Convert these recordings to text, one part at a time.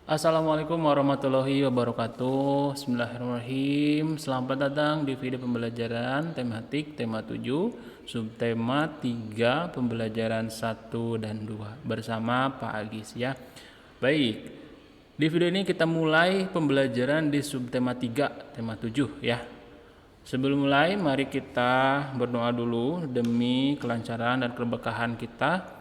Assalamualaikum warahmatullahi wabarakatuh. Bismillahirrahmanirrahim. Selamat datang di video pembelajaran tematik tema 7, subtema 3, pembelajaran 1 dan 2 bersama Pak Agis ya. Baik. Di video ini kita mulai pembelajaran di subtema 3, tema 7 ya. Sebelum mulai, mari kita berdoa dulu demi kelancaran dan keberkahan kita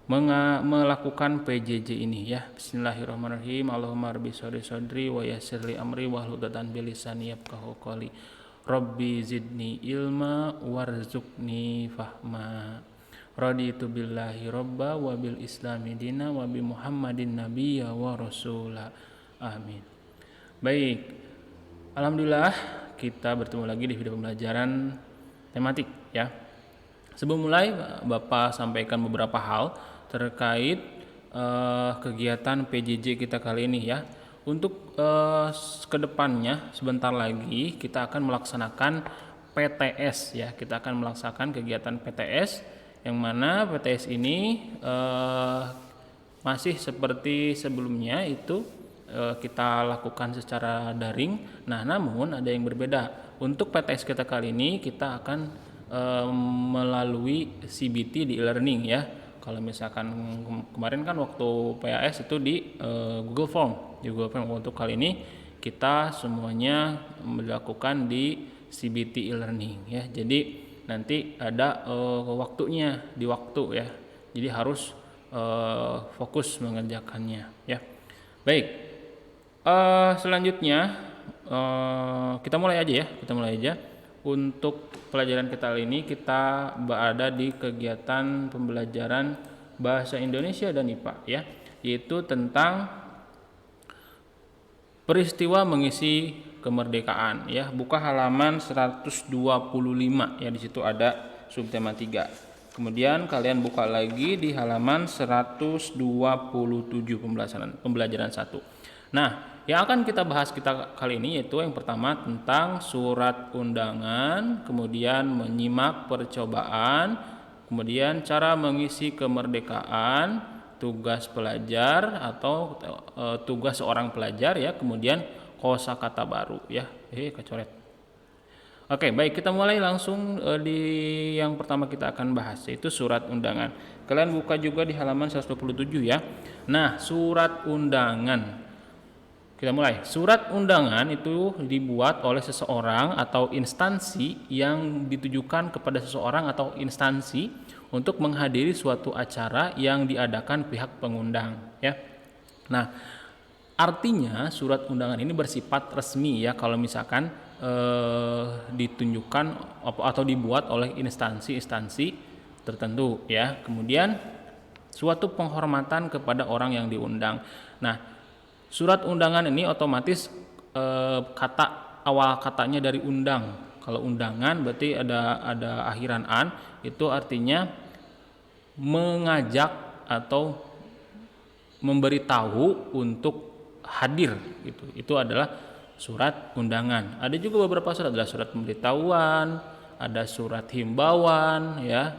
melakukan PJJ ini ya. Bismillahirrahmanirrahim. Allahumma rabbi shodri shodri wa yassirli amri wahludatan bilisani yafqahu qawli. Rabbi zidni ilma warzuqni fahma. Raditu billahi robba wa bil islami dina wa bi muhammadin nabiyya wa rasula. Amin. Baik. Alhamdulillah kita bertemu lagi di video pembelajaran tematik ya. Sebelum mulai, Bapak sampaikan beberapa hal terkait kegiatan PJJ kita kali ini ya. Untuk kedepannya sebentar lagi kita akan melaksanakan PTS ya. Kita akan melaksanakan kegiatan PTS yang mana PTS ini masih seperti sebelumnya itu kita lakukan secara daring. Nah, namun ada yang berbeda. Untuk PTS kita kali ini kita akan melalui CBT di e-learning ya. Kalau misalkan kemarin kan waktu PAS itu di Google Form. Di Google Form, untuk kali ini kita semuanya melakukan di CBT e-learning ya. Jadi nanti ada waktunya di waktu ya. Jadi harus fokus mengerjakannya ya. Baik. Selanjutnya kita mulai aja ya. Untuk pelajaran kita kali ini kita berada di kegiatan pembelajaran bahasa Indonesia dan IPA ya, yaitu tentang peristiwa mengisi kemerdekaan ya. Buka halaman 125 ya, di situ ada subtema 3. Kemudian kalian buka lagi di halaman 127 pembelajaran 1. Nah, yang akan kita bahas kali ini yaitu yang pertama tentang surat undangan, kemudian menyimak percobaan, kemudian cara mengisi kemerdekaan, tugas pelajar atau tugas seorang pelajar ya, kemudian kosakata baru ya. Kecoret. Oke, baik, kita mulai langsung di yang pertama kita akan bahas yaitu surat undangan. Kalian buka juga di halaman 127 ya. Nah, surat undangan. Kita mulai. Surat undangan itu dibuat oleh seseorang atau instansi yang ditujukan kepada seseorang atau instansi untuk menghadiri suatu acara yang diadakan pihak pengundang ya. Nah, artinya surat undangan ini bersifat resmi ya kalau misalkan ditunjukkan atau dibuat oleh instansi-instansi tertentu ya. Kemudian suatu penghormatan kepada orang yang diundang. Nah, surat undangan ini otomatis kata awal katanya dari undang. Kalau undangan berarti ada akhiran an, itu artinya mengajak atau memberitahu untuk hadir gitu. Itu adalah surat undangan. Ada juga beberapa surat, adalah surat pemberitahuan, ada surat himbauan ya.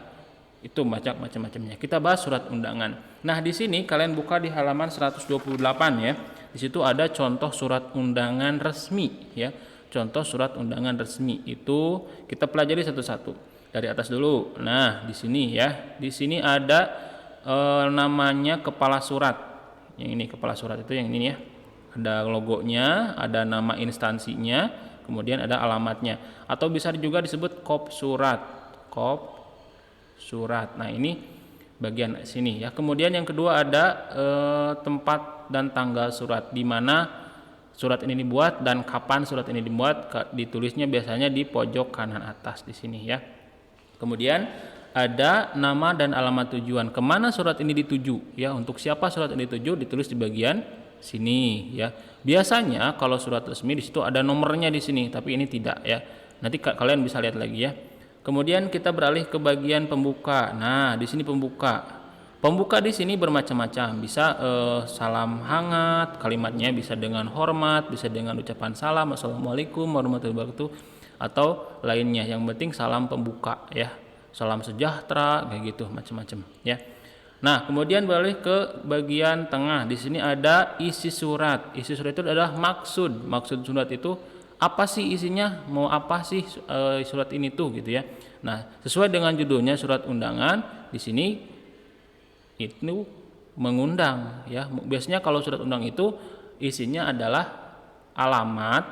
Itu macam-macamnya. Kita bahas surat undangan. Nah, di sini kalian buka di halaman 128 ya. Di situ ada contoh surat undangan resmi ya. Contoh surat undangan resmi itu kita pelajari satu-satu. Dari atas dulu. Nah, di sini ya. Di sini ada namanya kepala surat. Yang ini kepala surat itu yang ini ya. Ada logonya, ada nama instansinya, kemudian ada alamatnya. Atau bisa juga disebut kop surat. Kop surat. Nah, ini bagian sini ya. Kemudian yang kedua ada tempat dan tanggal surat, di mana surat ini dibuat dan kapan surat ini dibuat, ditulisnya biasanya di pojok kanan atas di sini ya. Kemudian ada nama dan alamat tujuan, kemana surat ini dituju ya, untuk siapa surat ini dituju ditulis di bagian sini ya. Biasanya kalau surat resmi di situ ada nomornya di sini, tapi ini tidak ya. Nanti kalian bisa lihat lagi ya. Kemudian kita beralih ke bagian pembuka. Nah, di sini pembuka. Pembuka di sini bermacam-macam. Bisa salam hangat, kalimatnya bisa dengan hormat, bisa dengan ucapan salam, assalamualaikum warahmatullahi wabarakatuh, atau lainnya. Yang penting salam pembuka ya. Salam sejahtera kayak gitu, macam-macam ya. Nah, kemudian beralih ke bagian tengah. Di sini ada isi surat. Isi surat itu adalah maksud. Maksud surat itu apa sih isinya? Mau apa sih surat ini tuh gitu ya. Nah, sesuai dengan judulnya surat undangan, di sini itu mengundang ya. Biasanya kalau surat undang itu isinya adalah alamat,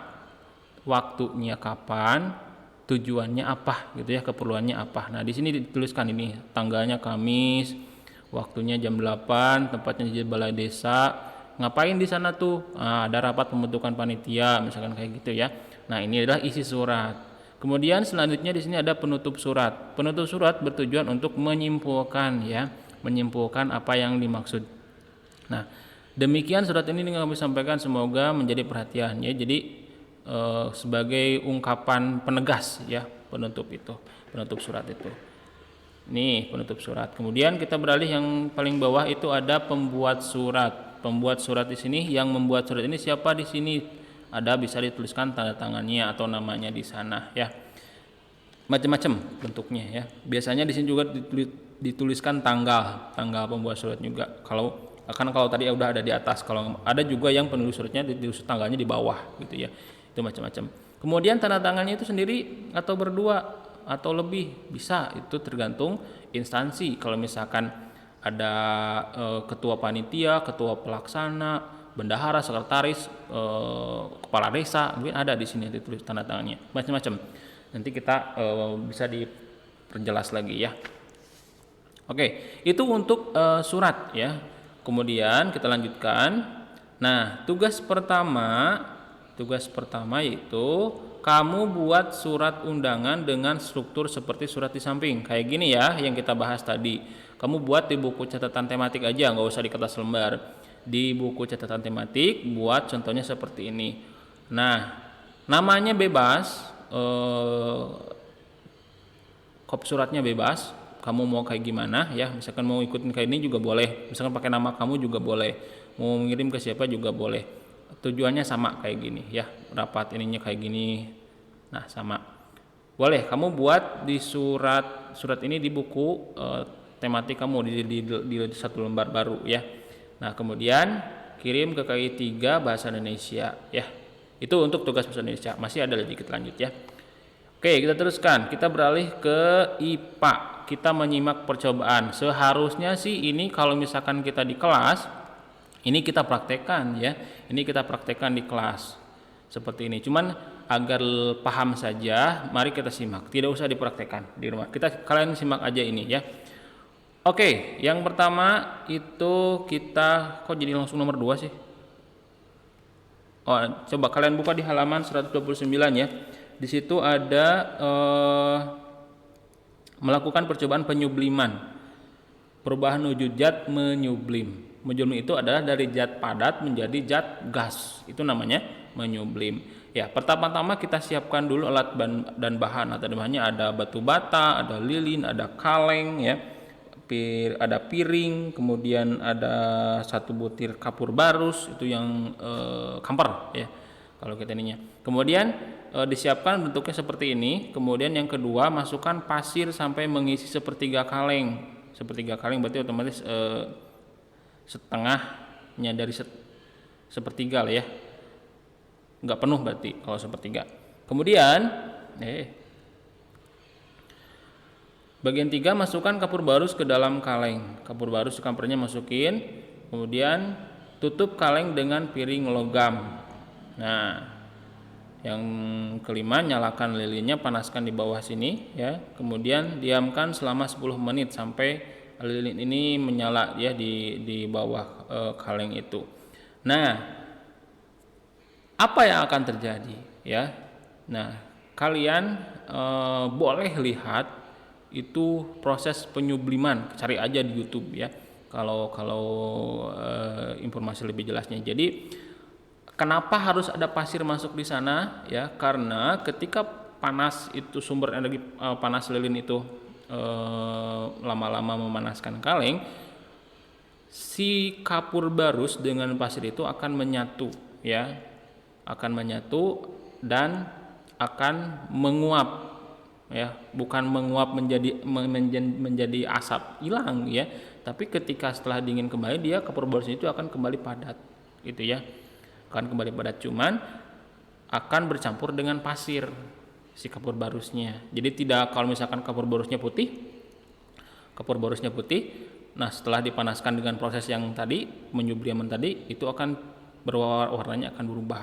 waktunya kapan, tujuannya apa gitu ya, keperluannya apa. Nah, di sini dituliskan ini tanggalnya Kamis, waktunya jam 8, tempatnya di balai desa. Ngapain di sana tuh? Nah, ada rapat pembentukan panitia, misalkan kayak gitu ya. Nah, ini adalah isi surat. Kemudian selanjutnya di sini ada penutup surat. Penutup surat bertujuan untuk menyimpulkan ya, menyimpulkan apa yang dimaksud. Nah, demikian surat ini yang kami sampaikan, semoga menjadi perhatian ya. Jadi sebagai ungkapan penegas ya, penutup surat itu. Nih penutup surat. Kemudian kita beralih yang paling bawah itu ada pembuat surat. Pembuat surat di sini, yang membuat surat ini siapa di sini? Ada, bisa dituliskan tanda tangannya atau namanya di sana ya. Macam-macam bentuknya ya. Biasanya di sini juga dituliskan tanggal pembuat surat juga. Kalau tadi udah ada di atas, kalau ada juga yang penulis suratnya ditulis tanggalnya di bawah gitu ya. Itu macam-macam. Kemudian tanda tangannya itu sendiri atau berdua atau lebih, bisa, itu tergantung instansi. Kalau misalkan ada ketua panitia, ketua pelaksana, bendahara, sekretaris, kepala desa, mungkin ada di sini ditulis tanda tangannya, macam-macam. Nanti kita bisa diperjelas lagi ya. Oke, itu untuk surat ya. Kemudian kita lanjutkan. Nah, tugas pertama yaitu kamu buat surat undangan dengan struktur seperti surat di samping. Kayak gini ya yang kita bahas tadi. Kamu buat di buku catatan tematik aja, nggak usah di kertas lembar. Di buku catatan tematik buat contohnya seperti ini. Nah, namanya bebas, kop suratnya bebas. Kamu mau kayak gimana ya, misalkan mau ikutin kayak ini juga boleh, misalkan pakai nama kamu juga boleh, mau mengirim ke siapa juga boleh. Tujuannya sama kayak gini ya, rapat ininya kayak gini. Nah, sama boleh kamu buat di surat ini di buku tematik kamu di satu lembar baru ya. Nah, kemudian kirim ke KI 3 bahasa Indonesia ya. Itu untuk tugas bahasa Indonesia. Masih ada lagi, kita lanjut ya. Oke, kita teruskan. Kita beralih ke IPA. Kita menyimak percobaan. Seharusnya sih ini kalau misalkan kita di kelas, ini kita praktekkan ya. Ini kita praktekkan di kelas. Seperti ini. Cuman agar paham saja, mari kita simak. Tidak usah dipraktekkan di rumah. Kalian simak aja ini ya. Oke, yang pertama itu kita, kok jadi langsung nomor 2 sih? Oh, coba kalian buka di halaman 129 ya. Di situ ada melakukan percobaan penyubliman. Perubahan wujud zat menyublim. Menyublim itu adalah dari zat padat menjadi zat gas. Itu namanya menyublim. Ya, pertama-tama kita siapkan dulu alat dan bahan. Alat dan bahannya ada batu bata, ada lilin, ada kaleng ya. Ada piring, kemudian ada 1 butir kapur barus, itu yang kamper ya kalau kita ininya. Kemudian disiapkan bentuknya seperti ini. Kemudian yang kedua, masukkan pasir sampai mengisi sepertiga kaleng. Sepertiga kaleng berarti otomatis setengahnya dari sepertiga lah ya, nggak penuh berarti kalau sepertiga. Kemudian bagian 3, masukkan kapur barus ke dalam kaleng. Kapur barus kampernya masukin, kemudian tutup kaleng dengan piring logam. Nah, yang kelima, nyalakan lilinnya, panaskan di bawah sini ya. Kemudian diamkan selama 10 menit sampai lilin ini menyala ya di bawah kaleng itu. Nah, apa yang akan terjadi ya? Nah, kalian boleh lihat itu proses penyubliman, cari aja di YouTube ya. Kalau informasi lebih jelasnya. Jadi kenapa harus ada pasir masuk di sana ya? Karena ketika panas itu, sumber energi panas lilin itu lama-lama memanaskan kaleng, si kapur barus dengan pasir itu akan menyatu ya, akan menyatu dan akan menguap ya, bukan menguap menjadi asap hilang ya, tapi ketika setelah dingin kembali dia kapur barusnya itu akan kembali padat gitu ya, akan kembali padat, cuman akan bercampur dengan pasir si kapur barusnya. Jadi tidak, kalau misalkan kapur barusnya putih, nah setelah dipanaskan dengan proses yang tadi menyubriaman tadi, itu akan warnanya akan berubah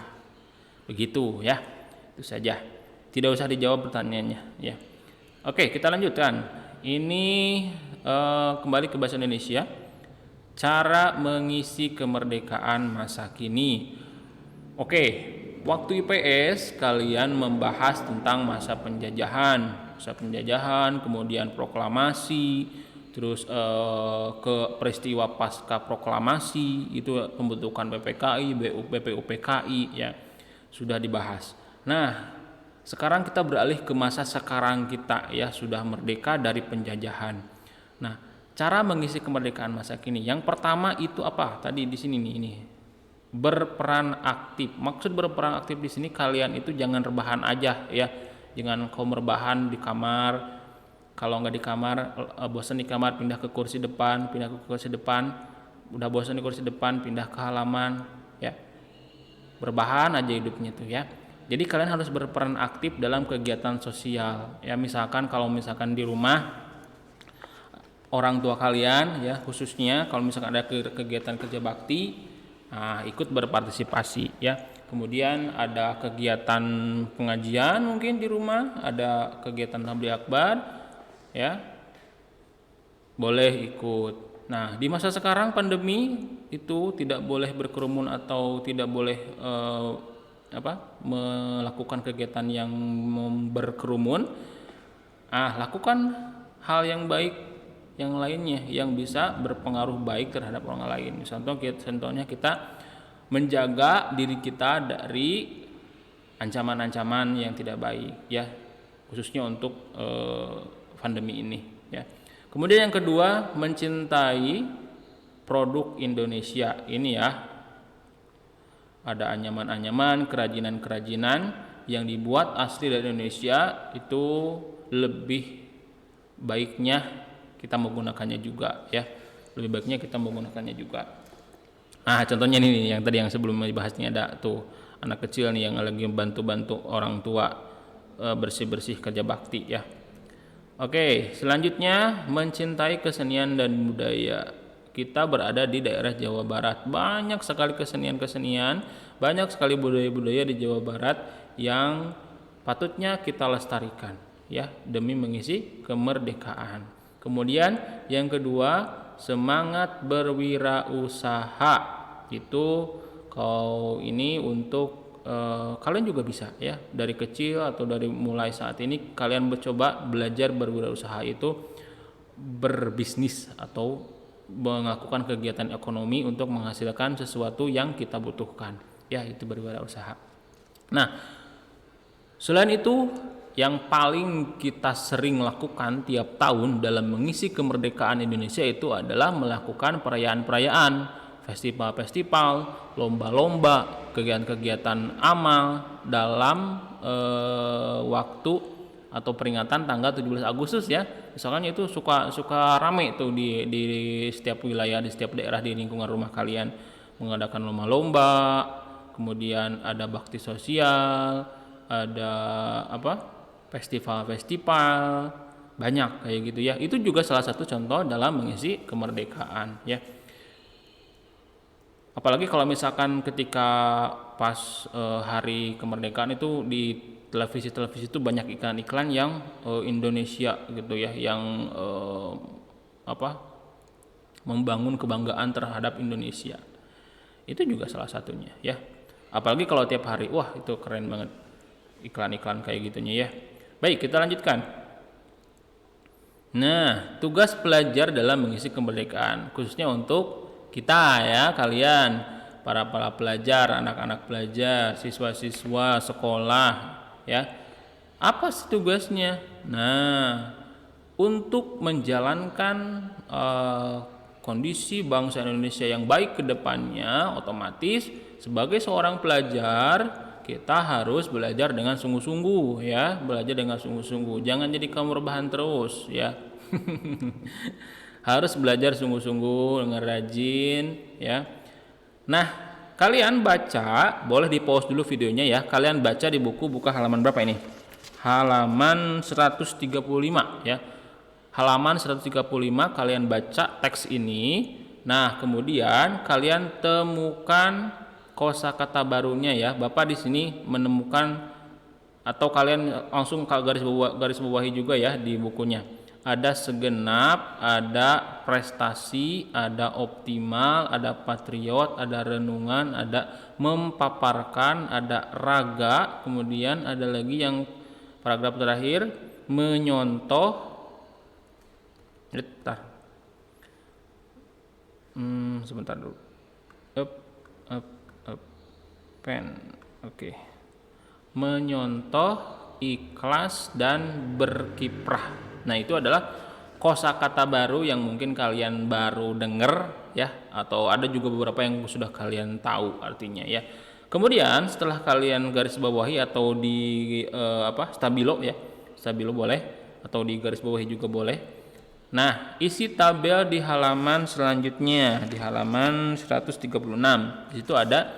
begitu ya. Itu saja, tidak usah dijawab pertanyaannya ya. Oke, kita lanjutkan. Ini kembali ke bahasa Indonesia. Cara mengisi kemerdekaan masa kini. Oke, waktu IPS kalian membahas tentang masa penjajahan, kemudian proklamasi, terus ke peristiwa pasca proklamasi, itu pembentukan PPKI, BPUPKI ya, sudah dibahas. Nah, sekarang kita beralih ke masa sekarang kita ya, sudah merdeka dari penjajahan. Nah, cara mengisi kemerdekaan masa kini. Yang pertama itu apa? Tadi di sini nih, ini berperan aktif. Maksud berperan aktif di sini, kalian itu jangan rebahan aja ya. Jangan kau rebahan di kamar. Kalau nggak di kamar, bosan di kamar, pindah ke kursi depan. Udah bosan di kursi depan, pindah ke halaman ya. Berbahan aja hidupnya tuh ya. Jadi kalian harus berperan aktif dalam kegiatan sosial ya. Misalkan kalau misalkan di rumah, orang tua kalian ya, khususnya kalau misalkan ada kegiatan kerja bakti, nah, ikut berpartisipasi ya. Kemudian ada kegiatan pengajian mungkin di rumah, ada kegiatan tabligh akbar ya, boleh ikut. Nah, di masa sekarang pandemi itu tidak boleh berkerumun atau tidak boleh melakukan kegiatan yang berkerumun. Lakukan hal yang baik yang lainnya yang bisa berpengaruh baik terhadap orang lain. Contohnya kita menjaga diri kita dari ancaman-ancaman yang tidak baik ya, khususnya untuk pandemi ini ya. Kemudian yang kedua, mencintai produk Indonesia. Ini ya, ada anyaman-anyaman, kerajinan-kerajinan yang dibuat asli dari Indonesia, itu lebih baiknya kita menggunakannya juga ya. Lebih baiknya kita menggunakannya juga. Nah, contohnya ini yang tadi yang sebelum dibahasnya, ada tuh anak kecil nih yang lagi bantu-bantu orang tua bersih-bersih kerja bakti ya. Oke, selanjutnya mencintai kesenian dan budaya. Kita berada di daerah Jawa Barat. Banyak sekali kesenian-kesenian, banyak sekali budaya-budaya di Jawa Barat yang patutnya kita lestarikan ya, demi mengisi kemerdekaan. Kemudian yang kedua, semangat berwirausaha. Itu kalau ini untuk kalian juga bisa ya, dari kecil atau dari mulai saat ini kalian mencoba belajar berwirausaha, itu berbisnis atau melakukan kegiatan ekonomi untuk menghasilkan sesuatu yang kita butuhkan ya, itu berwirausaha. Nah, selain itu yang paling kita sering lakukan tiap tahun dalam mengisi kemerdekaan Indonesia itu adalah melakukan perayaan-perayaan, festival-festival, lomba-lomba, kegiatan-kegiatan amal dalam waktu atau peringatan tanggal 17 Agustus ya. Misalkan itu suka rame tuh di setiap wilayah, di setiap daerah di lingkungan rumah kalian, mengadakan lomba-lomba, kemudian ada bakti sosial, ada festival-festival, banyak kayak gitu ya. Itu juga salah satu contoh dalam mengisi kemerdekaan ya. Apalagi kalau misalkan ketika pas hari kemerdekaan itu di televisi itu banyak iklan-iklan yang Indonesia gitu ya, yang membangun kebanggaan terhadap Indonesia. Itu juga salah satunya ya. Apalagi kalau tiap hari, wah itu keren banget iklan-iklan kayak gitunya ya. Baik, kita lanjutkan. Nah, tugas pelajar dalam mengisi kemerdekaan, khususnya untuk kita ya, kalian para pelajar, anak-anak pelajar, siswa-siswa sekolah ya. Apa sih tugasnya? Nah, untuk menjalankan kondisi bangsa Indonesia yang baik ke depannya, otomatis sebagai seorang pelajar kita harus belajar dengan sungguh-sungguh ya, belajar dengan sungguh-sungguh. Jangan jadi kamu rebahan terus ya. Harus belajar sungguh-sungguh dengan rajin ya. Nah, kalian baca, boleh di-pause dulu videonya ya. Kalian baca di buka halaman berapa ini? Halaman 135 ya. Halaman 135 kalian baca teks ini. Nah, kemudian kalian temukan kosakata barunya ya. Bapak di sini menemukan, atau kalian langsung garis bawahi juga ya di bukunya. Ada segenap, ada prestasi, ada optimal, ada patriot, ada renungan, ada mempaparkan, ada raga, kemudian ada lagi yang paragraf terakhir menyontoh. Sebentar dulu. Pen. Oke. Menyontoh, ikhlas, dan berkiprah. Nah, itu adalah kosakata baru yang mungkin kalian baru dengar ya, atau ada juga beberapa yang sudah kalian tahu artinya ya. Kemudian setelah kalian garis bawahi atau di stabilo ya, stabilo boleh, atau di garis bawahi juga boleh. Nah, isi tabel di halaman selanjutnya, di halaman 136. Di situ ada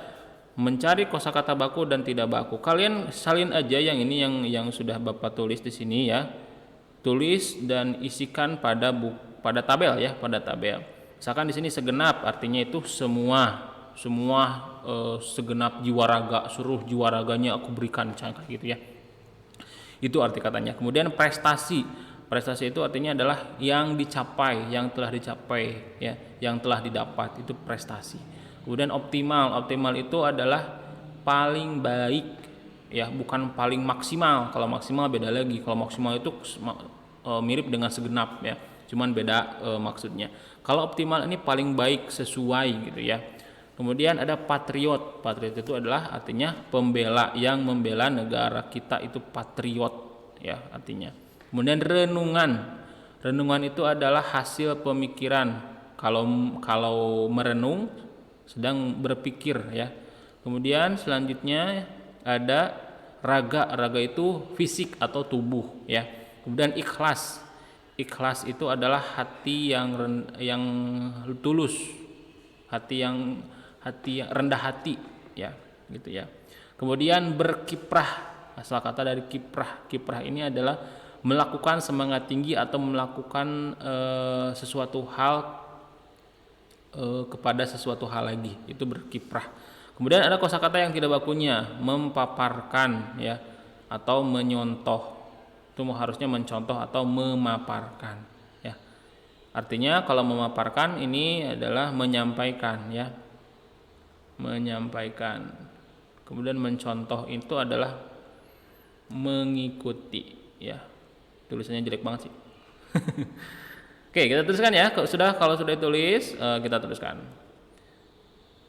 mencari kosakata baku dan tidak baku. Kalian salin aja yang ini yang sudah Bapak tulis di sini ya. Tulis dan isikan pada tabel ya, pada tabel. Misalkan di sini segenap, artinya itu semua segenap jiwa raga, seluruh jiwa raganya aku berikan, kayak gitu ya. Itu arti katanya. Kemudian prestasi. Prestasi itu artinya adalah yang dicapai, yang telah dicapai ya, yang telah didapat, itu prestasi. Kemudian optimal. Optimal itu adalah paling baik ya, bukan paling maksimal. Kalau maksimal beda lagi. Kalau maksimal itu mirip dengan segenap ya, cuman beda maksudnya. Kalau optimal ini paling baik, sesuai gitu ya. Kemudian ada patriot. Patriot itu adalah artinya pembela, yang membela negara kita, itu patriot ya artinya. Kemudian renungan. Renungan itu adalah hasil pemikiran. Kalau merenung sedang berpikir ya. Kemudian selanjutnya ada raga. Raga itu fisik atau tubuh ya. Kemudian ikhlas. Ikhlas itu adalah hati yang tulus, hati yang rendah hati ya, gitu ya. Kemudian berkiprah. Asal kata dari kiprah. Kiprah ini adalah melakukan semangat tinggi atau melakukan sesuatu hal kepada sesuatu hal lagi, itu berkiprah. Kemudian ada kosakata yang tidak bakunya, mempaparkan ya, atau menyontoh. Itu harusnya mencontoh atau memaparkan ya. Artinya kalau memaparkan ini adalah menyampaikan ya, menyampaikan. Kemudian mencontoh itu adalah mengikuti ya. Tulisannya jelek banget sih. Oke, kita tuliskan ya. Kalau sudah ditulis, kita tuliskan.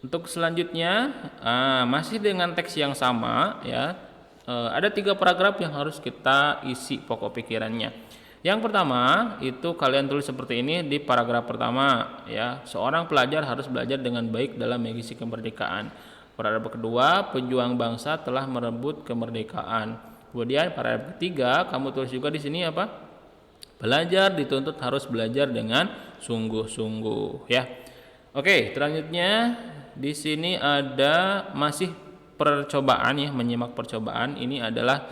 Untuk selanjutnya masih dengan teks yang sama ya. Ada 3 paragraf yang harus kita isi pokok pikirannya. Yang pertama itu kalian tulis seperti ini di paragraf pertama ya. Seorang pelajar harus belajar dengan baik dalam mengisi kemerdekaan. Paragraf kedua, pejuang bangsa telah merebut kemerdekaan. Kemudian paragraf ketiga kamu tulis juga di sini apa? Belajar dituntut harus belajar dengan sungguh-sungguh ya. Oke, selanjutnya di sini ada masih percobaan ya, menyimak percobaan. Ini adalah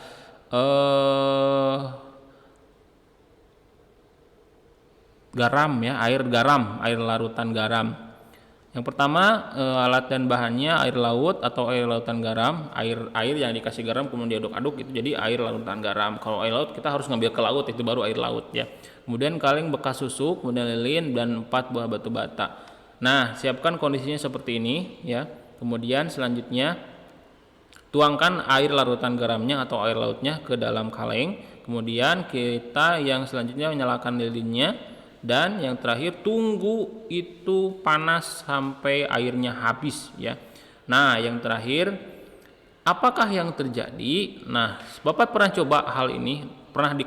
garam ya, air larutan garam. Yang pertama alat dan bahannya air laut atau air lautan garam, air yang dikasih garam kemudian diaduk-aduk, itu jadi air larutan garam. Kalau air laut kita harus ngambil ke laut, itu baru air laut ya. Kemudian kaleng bekas susu, kemudian lilin, dan 4 buah batu bata. Nah, siapkan kondisinya seperti ini ya. Kemudian selanjutnya tuangkan air larutan garamnya atau air lautnya ke dalam kaleng. Kemudian kita yang selanjutnya menyalakan lilinnya, dan yang terakhir tunggu itu panas sampai airnya habis ya. Nah, yang terakhir apakah yang terjadi? Nah, Bapak pernah coba hal ini, pernah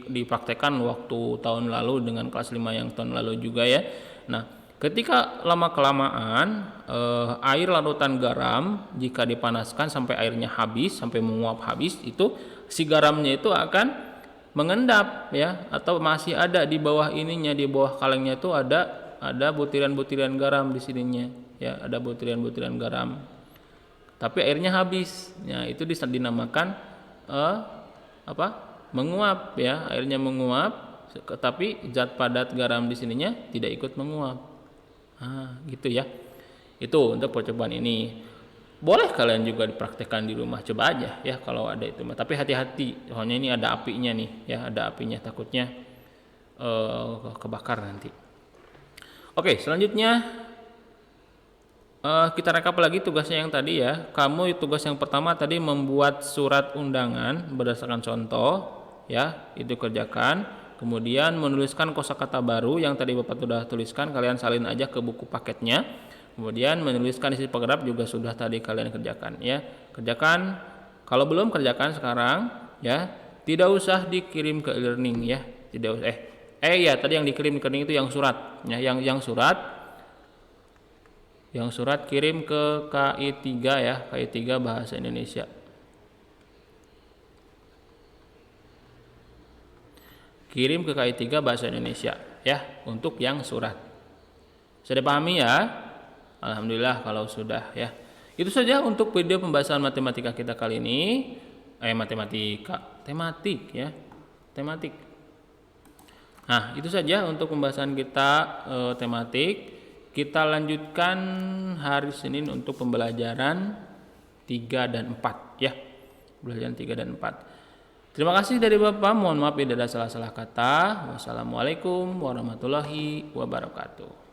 dipraktekkan waktu tahun lalu dengan kelas 5 yang tahun lalu juga ya. Nah, Ketika lama-kelamaan air larutan garam jika dipanaskan sampai airnya habis, sampai menguap habis, itu si garamnya itu akan mengendap ya, atau masih ada di bawah ininya, di bawah kalengnya itu ada butiran-butiran garam di sininya ya, ada butiran-butiran garam. Tapi airnya habis. Ya, itu dinamakan apa? Menguap ya, airnya menguap, tapi zat padat garam di sininya tidak ikut menguap. Gitu ya. Itu untuk percobaan ini. Boleh kalian juga dipraktekkan di rumah, coba aja ya kalau ada itu. Tapi hati-hati, soalnya ini ada apinya nih ya, ada apinya, takutnya kebakar nanti. Oke, selanjutnya kita rekap lagi tugasnya yang tadi ya. Kamu tugas yang pertama tadi membuat surat undangan berdasarkan contoh ya, itu kerjakan. Kemudian menuliskan kosakata baru yang tadi Bapak sudah tuliskan, kalian salin aja ke buku paketnya. Kemudian menuliskan isi paragraf juga sudah tadi kalian kerjakan ya. Kerjakan, kalau belum kerjakan sekarang ya, tidak usah dikirim ke e-learning ya. Tidak usah ya, tadi yang dikirim ke e-learning itu yang surat ya, yang surat kirim ke KI 3 ya, KI 3 Bahasa Indonesia. Kirim ke KI 3 Bahasa Indonesia ya, untuk yang surat. Sudah pahami ya? Alhamdulillah kalau sudah ya. Itu saja untuk video pembahasan matematika kita kali ini. Tematik ya. Tematik. Nah, itu saja untuk pembahasan kita tematik. Kita lanjutkan hari Senin untuk pembelajaran 3 dan 4 ya. Pembelajaran 3 dan 4. Terima kasih dari Bapak, mohon maaf bila ada salah-salah kata. Wassalamualaikum warahmatullahi wabarakatuh.